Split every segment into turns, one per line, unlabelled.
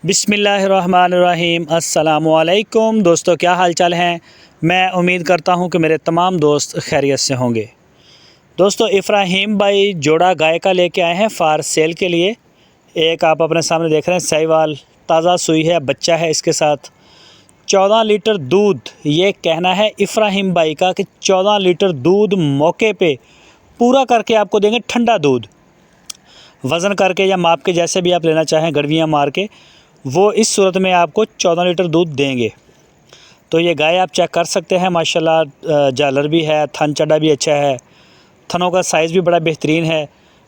बिस्मिल्लाहिर्रहमानिर्रहीम। अस्सलामुअलैकुम दोस्तों, क्या हाल चाल हैं। मैं उम्मीद करता हूं कि मेरे तमाम दोस्त खैरियत से होंगे। दोस्तों, इब्राहिम भाई जोड़ा गाय का लेके आए हैं फार सेल के लिए। एक आप अपने सामने देख रहे हैं, साहिवाल ताज़ा सुई है, बच्चा है इसके साथ। 14 लीटर दूध, ये कहना है इब्राहिम भाई का कि 14 लीटर दूध मौके पे पूरा करके आपको देंगे। ठंडा दूध वज़न करके या माप के जैसे भी आप लेना चाहें, गड़वियाँ मार के, वो इस सूरत में आपको 14 लीटर दूध देंगे। तो ये गाय आप चेक कर सकते हैं, माशाल्लाह झालर भी है, थन चढ़ा भी अच्छा है, थनों का साइज़ भी बड़ा बेहतरीन है।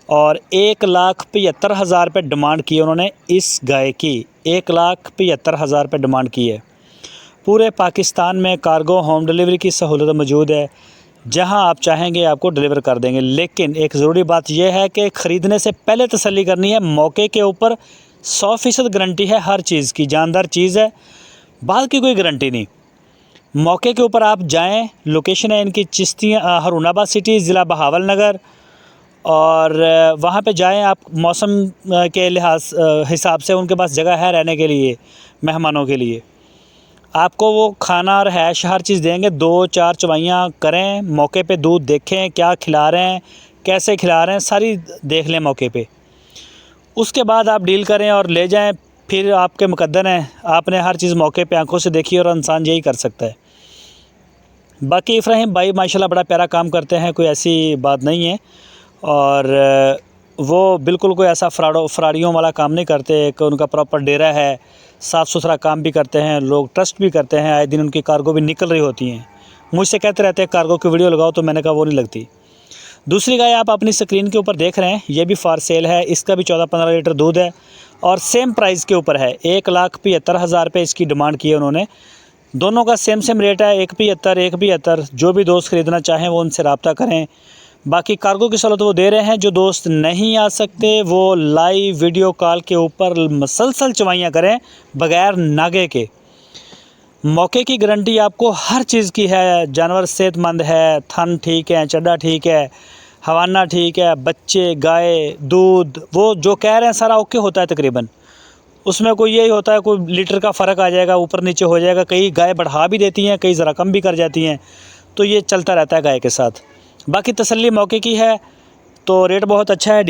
और 1,75,000 रुपये डिमांड की है उन्होंने इस गाय की। 1,75,000 रुपये डिमांड की है। पूरे पाकिस्तान में कार्गो होम डिलीवरी की सहूलत मौजूद है, जहां आप चाहेंगे आपको डिलीवर कर देंगे। लेकिन एक ज़रूरी बात यह है कि ख़रीदने से पहले तसल्ली करनी है। मौके के ऊपर 100% गारंटी है हर चीज़ की, जानदार चीज़ है, बाद की कोई गारंटी नहीं। मौके के ऊपर आप जाएं, लोकेशन है इनकी चिश्तियाँ हरूनाबाद सिटी, ज़िला बहावलनगर। और वहाँ पे जाएं आप, मौसम के लिहाज हिसाब से उनके पास जगह है रहने के लिए, मेहमानों के लिए। आपको वो खाना और हैश हर चीज़ देंगे। 2-4 चवाइयाँ करें, मौके पे दूध देखें, क्या खिला रहे हैं, कैसे खिला रहे हैं, सारी देख लें मौके पे। उसके बाद आप डील करें और ले जाएं। फिर आपके मुकद्दर हैं, आपने हर चीज़ मौके पे आंखों से देखी और इंसान यही कर सकता है। बाकी इब्राहिम भाई माशाल्लाह बड़ा प्यारा काम करते हैं, कोई ऐसी बात नहीं है। और वो बिल्कुल कोई ऐसा फ्राडियों वाला काम नहीं करते। एक उनका प्रॉपर डेरा है, साफ़ सुथरा काम भी करते हैं, लोग ट्रस्ट भी करते हैं। आए दिन उनकी कार्गो भी निकल रही होती हैं। मुझसे कहते रहते हैं कार्गो की वीडियो लगाओ, तो मैंने कहा वो नहीं लगती। दूसरी गाय आप अपनी स्क्रीन के ऊपर देख रहे हैं, ये भी फार सेल है। इसका भी 14-15 लीटर दूध है और सेम प्राइस के ऊपर है। 1,75,000 रुपये इसकी डिमांड की है उन्होंने। दोनों का सेम रेट है, 1,75,000। जो भी दोस्त ख़रीदना चाहें वो उनसे रब्ता करें। बाकी कार्गो की सहूलत वो दे रहे हैं। जो दोस्त नहीं आ सकते वो लाइव वीडियो कॉल के ऊपर मसलसल चवाइयाँ करें बग़ैर नागे के। मौके की गारंटी आपको हर चीज़ की है। जानवर सेहतमंद है, थन ठीक है, चड्डा ठीक है, हवाना ठीक है, बच्चे, गाय, दूध, वो जो कह रहे हैं सारा ओके होता है तकरीबन। उसमें कोई यही होता है, कोई लीटर का फ़र्क आ जाएगा, ऊपर नीचे हो जाएगा। कई गाय बढ़ा भी देती हैं, कई ज़रा कम भी कर जाती हैं, तो ये चलता रहता है गाय के साथ। बाकी तसल्ली मौके की है, तो रेट बहुत अच्छा है।